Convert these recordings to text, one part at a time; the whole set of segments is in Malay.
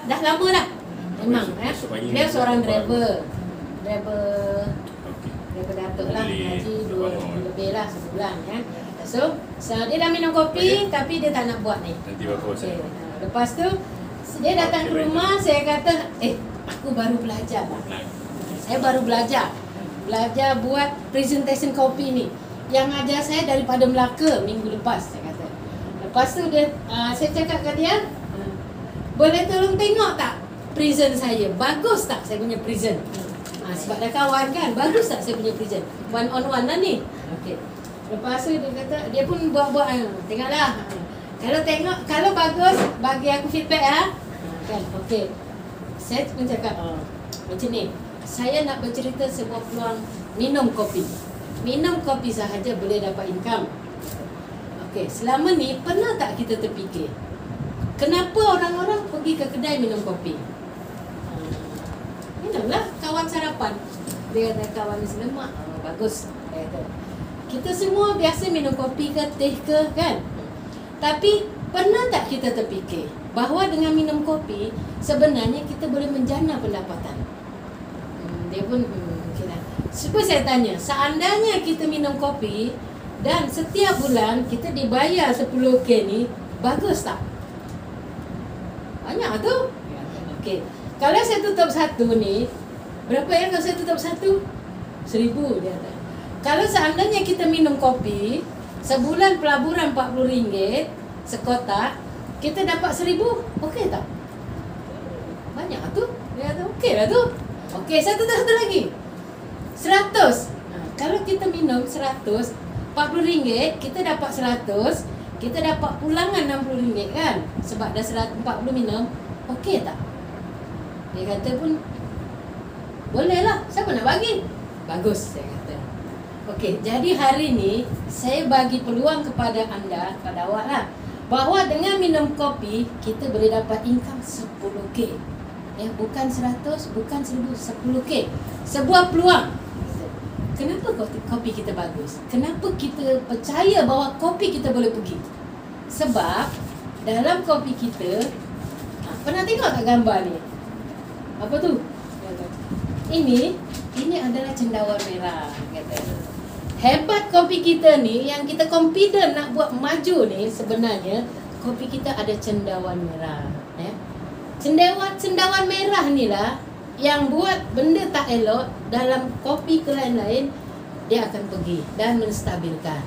dah lama dah. Memang dia seorang driver. Driver datuk lah, gaji 2 lebih lah sebulan ya. So dia dah minum kopi tapi dia tak nak buat ni. Nanti bagus. Okay. Lepas tu dia datang ke rumah, saya kata, aku baru belajar. Saya baru belajar buat presentation kopi ni. Yang ajar saya daripada Melaka minggu lepas, saya kata. Lepas tu saya cakap ke dia, boleh tolong tengok tak present saya? Bagus tak saya punya present? Sebab dah kawan kan, bagus tak saya punya present? One on one lah ni. Okay. Lepas tu dia kata, dia pun buat-buat, tengoklah. Kalau bagus, bagi aku feedback kan, okey. Saya pun cakap macam ni. Saya nak bercerita sebuah peluang minum kopi. Minum kopi sahaja boleh dapat income. Okey, selama ni pernah tak kita terfikir kenapa orang-orang pergi ke kedai minum kopi? Minumlah kawan sarapan. Dia kata kawan nasi lemak, bagus. Dia kata kita semua biasa minum kopi ke teh ke kan? Tapi pernah tak kita terfikir bahawa dengan minum kopi sebenarnya kita boleh menjana pendapatan? Dia pun okay lah. Supaya saya tanya, seandainya kita minum kopi dan setiap bulan kita dibayar 10k ni, bagus tak? Banyak tu. Okey. Kalau saya tutup satu ni, berapa ya kalau saya tutup satu? 1,000 dia kata. Kalau seandainya kita minum kopi, sebulan pelaburan RM40 sekotak, kita dapat 1,000, okey tak? Banyak tu. Dia kata okey lah tu. Okey, satu lagi. 100. Kalau kita minum 100, RM40, kita dapat 100, kita dapat pulangan RM60 kan? Sebab dah 140 minum, okey tak? Dia kata pun boleh lah, siapa nak bagi? Bagus, saya kata. Okey, jadi hari ni saya bagi peluang kepada anda, kepada awak lah, bahawa dengan minum kopi kita boleh dapat income 10k. Bukan 100, bukan 1,000, 10k. Sebuah peluang. Kenapa kopi kita bagus? Kenapa kita percaya bahawa kopi kita boleh pergi? Sebab dalam kopi kita, pernah tengok tak gambar ni? Apa tu? Ini adalah cendawan merah, kata. Hebat kopi kita ni, yang kita confident nak buat maju ni, sebenarnya kopi kita ada cendawan merah. Cendawan merah ni lah yang buat benda tak elok dalam kopi ke lain-lain, dia akan pergi dan menstabilkan.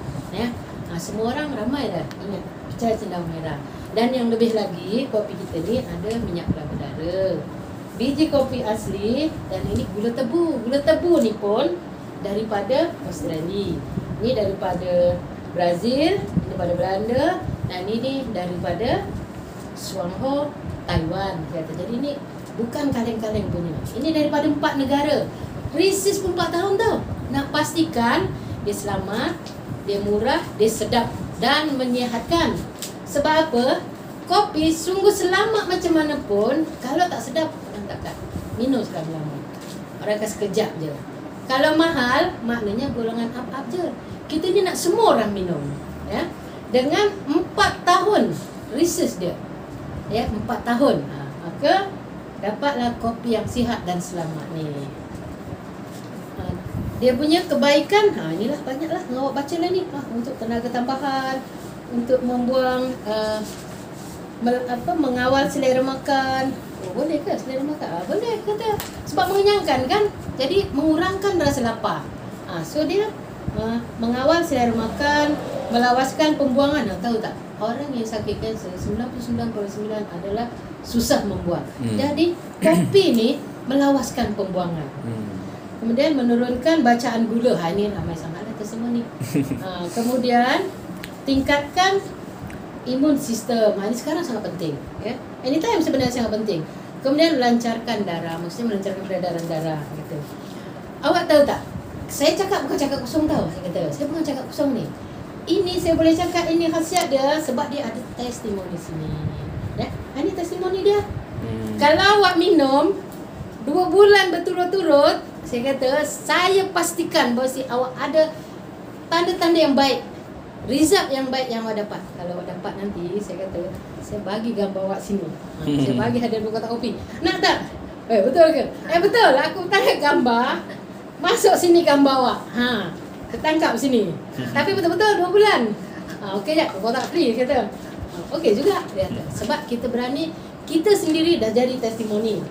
Semua orang ramai dah ingat percaya cendawan merah. Dan yang lebih lagi, kopi kita ni ada minyak kelapa dara, biji kopi asli, dan ini gula tebu. Gula tebu ni pun daripada Australia. Ini daripada Brazil, ini daripada Belanda, dan ini daripada Shuangho, Taiwan. Jadi ini bukan kaleng-kaleng punya. Ini daripada 4 negara. Krisis pun 4 tahun tau. Nak pastikan dia selamat, dia murah, dia sedap dan menyihatkan. Sebab apa? Kopi sungguh selamat macam mana pun, kalau tak sedap, orang takkan minum sekali lama. Orang akan sekejap je. Kalau mahal, maknanya golongan up-up je. Kita ni nak semua orang minum. Dengan 4 tahun research dia. 4 tahun. Maka dapatlah kopi yang sihat dan selamat ni. Dia punya kebaikan, inilah banyaklah. Awak baca lah ni. Untuk tenaga tambahan, untuk membuang mengawal selera makan. Boleh ke selera makan? Boleh kata. Sebab mengenyangkan kan. Jadi mengurangkan rasa lapar. So dia mengawal selera makan, melawaskan pembuangan. Tahu tak? Orang yang sakit kanser 99% adalah susah membuang. Jadi kopi ni melawaskan pembuangan. Kemudian menurunkan bacaan gula. Ini ramai sangatlah tersemua ni. Kemudian tingkatkan imun sistem. Ini sekarang sangat penting. Anytime sebenarnya sangat penting. Kemudian melancarkan darah. Maksudnya melancarkan peredaran darah gitu. Awak tahu tak? Saya cakap bukan cakap kosong tau. Saya bukan cakap kosong ni. Ini saya boleh cakap ini khasiat dia sebab dia ada testimoni sini. Ini testimoni dia. Kalau awak minum 2 bulan berturut-turut, saya kata, saya pastikan bahawa awak ada tanda-tanda yang baik result yang baik yang awak dapat. Kalau awak dapat nanti, saya kata, saya bagi gambar awak sini. Saya bagi hadiah 2 kotak kopi. Nak tak? Betul ke? Betul. Aku tarik gambar, masuk sini gambar awak. Ketangkap sini. Tapi betul-betul 2 bulan. Okey tak? Kotak free, kata. Okey juga, dia kata. Sebab kita berani, kita sendiri dah jadi testimoni.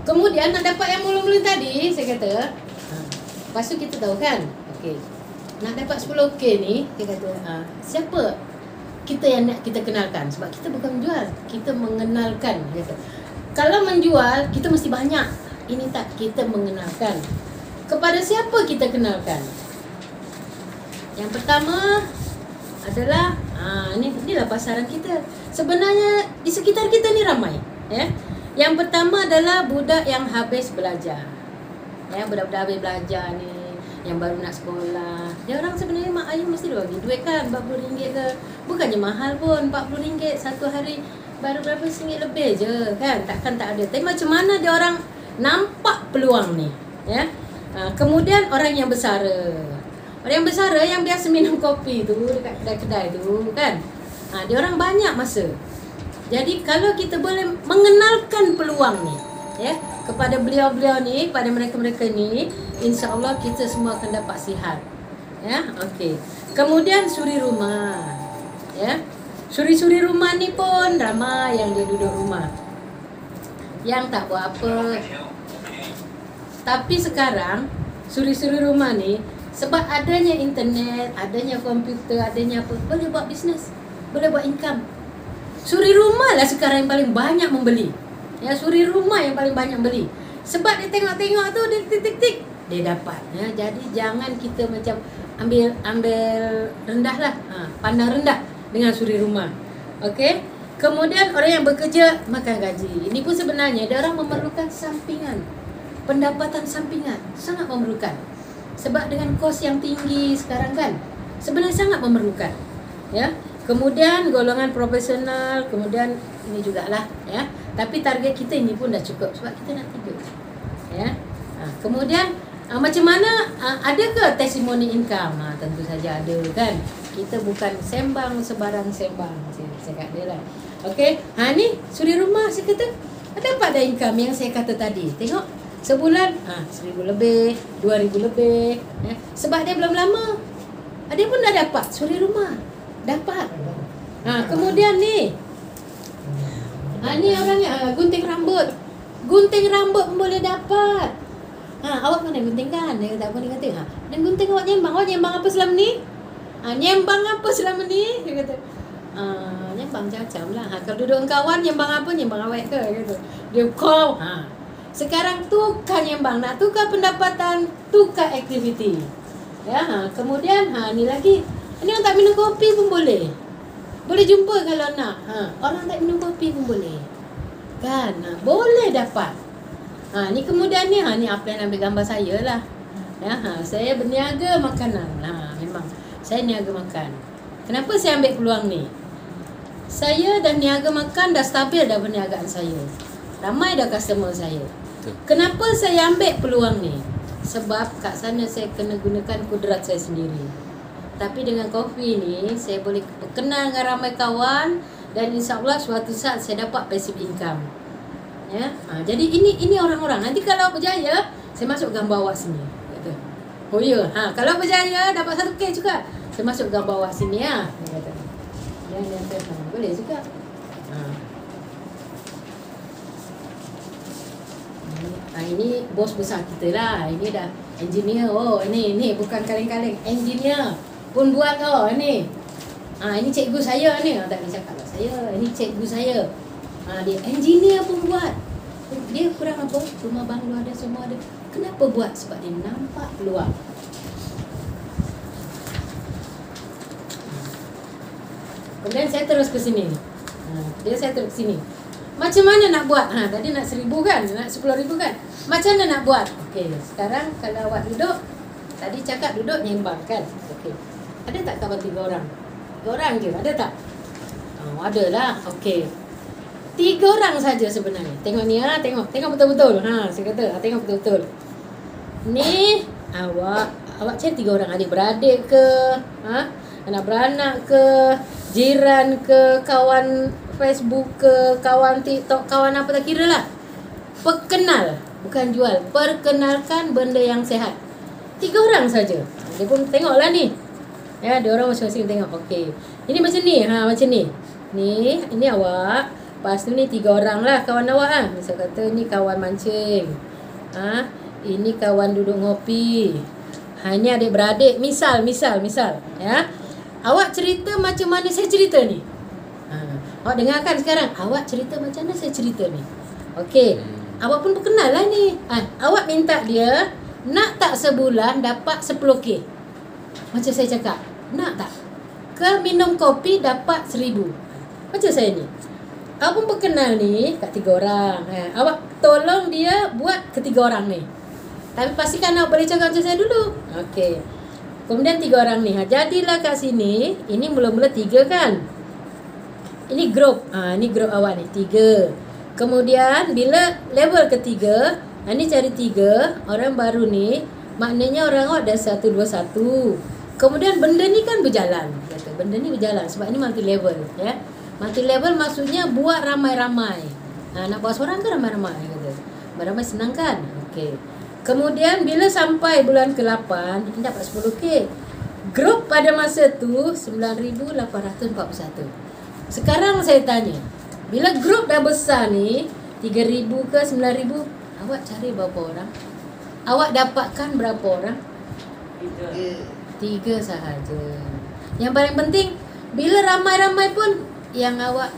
Kemudian nak dapat yang mula-mula tadi, saya kata, lepas tu kita tahu kan, okey, nak dapat 10K ni, dia kata, siapa kita yang nak kita kenalkan? Sebab kita bukan menjual, kita mengenalkan. Dia kata, kalau menjual, kita mesti banyak. Ini tak, kita mengenalkan. Kepada siapa kita kenalkan? Yang pertama adalah, inilah pasaran kita. Sebenarnya di sekitar kita ni ramai. Yang pertama adalah budak yang habis belajar. Budak-budak habis belajar ni, yang baru nak sekolah. Dia orang sebenarnya mak ayah mesti dia bagi duit kan, RM40 ke. Bukannya mahal pun, RM40 satu hari baru berapa RM1 lebih je kan. Takkan tak ada. Tapi macam mana dia orang nampak peluang ni? Kemudian orang yang bersara. Orang yang bersara yang biasa minum kopi tu dekat kedai-kedai tu kan. Dia orang banyak masa. Jadi kalau kita boleh mengenalkan peluang ni kepada beliau-beliau ni, pada mereka-mereka ni, insya-Allah kita semua akan dapat sihat. Okey. Kemudian suri rumah. Suri-suri rumah ni pun ramai yang dia duduk rumah, yang tak buat apa. Tapi sekarang suri-suri rumah ni, sebab adanya internet, adanya komputer, adanya apa, boleh buat bisnes, boleh buat income. Suri rumah lah sekarang yang paling banyak membeli. Suri rumah yang paling banyak beli. Sebab dia tengok-tengok tu, dia tik-tik-tik, dia dapat. Jadi jangan kita macam ambil rendah lah, pandang rendah dengan suri rumah. Okey. Kemudian orang yang bekerja makan gaji. Ini pun sebenarnya dia orang memerlukan sampingan, pendapatan sampingan, sangat memerlukan. Sebab dengan kos yang tinggi sekarang kan, sebenarnya sangat memerlukan. Kemudian golongan profesional, kemudian ini jugalah tapi target kita ini pun dah cukup sebab kita nak tidur. Kemudian macam mana, adakah testimoni income? Tentu saja ada kan. Kita bukan sembang sebarang sembang. Saya kata dia lah. Okey, ni suri rumah saya kata dapat dah income yang saya kata tadi. Tengok sebulan RM1,000 lebih, RM2,000 lebih. Sebab dia belum lama, dia pun dah dapat suri rumah. Dapat. Kemudian ni orang ni gunting rambut. Gunting rambut pun boleh dapat. Awak mana gunting kan? Dia kata apa dia kata? Dan gunting awak nyembang apa selama ni? Nyembang apa selama ni? Dia kata nyembang macam-macam lah. Kalau duduk dengan kawan nyembang apa? Nyembang awak ke? Dia kata. Dia kau sekarang tukar nyembang, nak tukar pendapatan, tukar aktiviti. Kemudian ni lagi. Ini orang tak minum kopi pun boleh. Boleh jumpa kalau nak. Orang tak minum kopi pun boleh. Kan? Boleh dapat. Ni kemudian ni apa yang ambil gambar saya lah. Saya berniaga makanan. Memang saya niaga makan. Kenapa saya ambil peluang ni? Saya dah niaga makan, dah stabil dah perniagaan saya. Ramai dah customer saya. Kenapa saya ambil peluang ni? Sebab kat sana saya kena gunakan kudrat saya sendiri. Tapi dengan kopi ni, saya boleh berkenal dengan ramai kawan dan insya-Allah suatu saat saya dapat passive income. Jadi ini orang-orang. Nanti kalau berjaya, saya masuk gambar awak sini. Kata. Oh ya, kalau berjaya dapat 1K juga, saya masuk gambar awak sini Dia kata. Dia kata, boleh juga. Ini bos besar kita lah. Ini dah engineer. Oh, ini bukan kaleng-kaleng, engineer pun buat ni. Ini cikgu saya ni. Tak boleh cakap lah saya. Ini cikgu saya. Dia engineer pun buat. Dia kurang apa? Rumah banglo ada, semua ada. Kenapa buat? Sebab dia nampak peluang. Kemudian saya terus ke sini. Saya terus ke sini. Macam mana nak buat? Tadi nak 1,000 kan? Nak 10,000 kan? Macam mana nak buat? Okey, sekarang kalau awak duduk, tadi cakap duduk nyembang kan? Okey. Ada tak kawan 3 orang? 3 orang je, ada tak? Ada lah. Okey. 3 orang saja sebenarnya. Tengok ni tengok betul-betul. Saya kata, tengok betul-betul. Ni Awak cari 3 orang, adik-beradik ke, anak beranak ke, jiran ke, kawan Facebook ke, kawan TikTok, kawan apa tak kira lah. Perkenal, bukan jual. Perkenalkan benda yang sihat. 3 orang saja. Dia pun tengoklah ni. Ya, dia orang masing-masing tengok. Okey. Ini macam ni, macam ni. Ini awak. Lepas tu ni 3 orang lah kawan awak ah. Misal kata ni kawan mancing. Ini kawan duduk ngopi. Ini adik-beradik. Misal. Ya. Awak cerita macam mana saya cerita ni. Awak dengarkan sekarang. Awak cerita macam mana saya cerita ni. Okey. Awak pun berkenal lah ni. Awak minta dia nak tak sebulan dapat 10K. Macam saya cakap. Nak tak? Ke minum kopi dapat 1,000. Macam saya ni. Awak pun berkenal ni kat 3 orang. Awak tolong dia buat ke 3 orang ni. Tapi pastikan awak boleh cakap macam saya dulu. Okey. Kemudian 3 orang ni. Jadilah kat sini. Ini mula-mula 3 kan. Ini grup. Ini grup awak ni. 3. Kemudian bila level ketiga, ini cari 3 orang baru ni. Maknanya orang awak dah 1, 2, 1. Kemudian benda ni kan berjalan. Kata benda ni berjalan sebab ini multi level, ya. Multi level maksudnya buat ramai-ramai. Nak buat seorang ke ramai-ramai kata. Ramai senang kan? Okey. Kemudian bila sampai bulan ke-8, ini dapat 10K. Grup pada masa tu 9,841. Sekarang saya tanya, bila grup dah besar ni, 3,000 ke 9,000, awak cari berapa orang? Awak dapatkan berapa orang? 3 sahaja. Yang paling penting, bila ramai-ramai pun, yang awak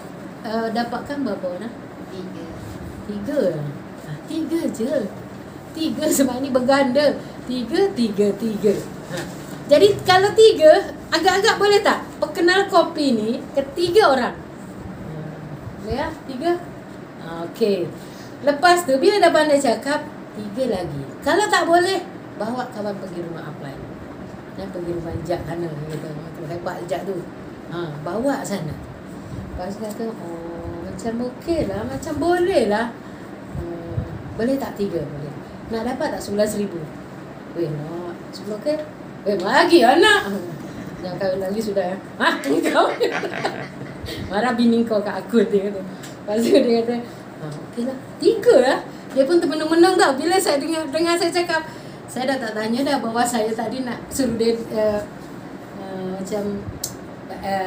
dapatkan berapa orang? 3. 3 je. 3 sebab ni berganda. 3. Jadi kalau 3, agak-agak boleh tak perkenal kopi ni ke 3 orang? Boleh ya? 3? Okey. Lepas tu bila dah pandai cakap, 3 lagi. Kalau tak boleh, bawa kawan pergi rumah upline. Dan pergi rumah Jack sana. Kata, hebat Jack tu. Bawa sana. Lepas kata, macam okey lah, macam boleh lah. Boleh tak 3? Boleh. Nak dapat tak 11,000? Nak 10K? Bagi anak. Jangan kahwin lagi sudah. Kau. Marah bini kau kat aku, dia kata. Lepas tu dia kata, okey lah. 3 lah. Dia pun termenung-menung tau. Bila saya dengar saya cakap, saya dah tak tanya dah bahawa saya tadi nak suruh dia macam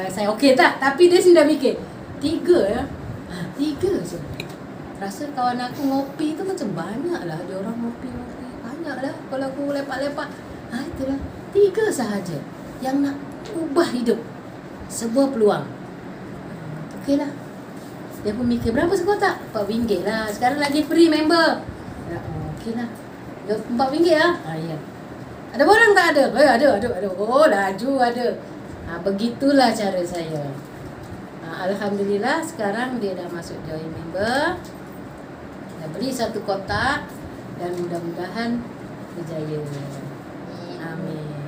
saya okey tak? Tapi dia sudah mikir 3 ya. 3 je. Rasa kawan aku ngopi tu macam banyak lah. Dia orang ngopi banyak lah. Kalau aku lepak-lepak, itulah 3 sahaja yang nak ubah hidup. Sebuah peluang. Okey lah. Dia pun mikir berapa sekotak? RM4 lah. Sekarang lagi free member. Okey lah. RM4 lah. Ya. Ada orang tak ada? Ada. Oh, laju ada. Begitulah cara saya. Alhamdulillah sekarang dia dah masuk join member. Dah beli 1 kotak dan mudah-mudahan berjaya. Amin.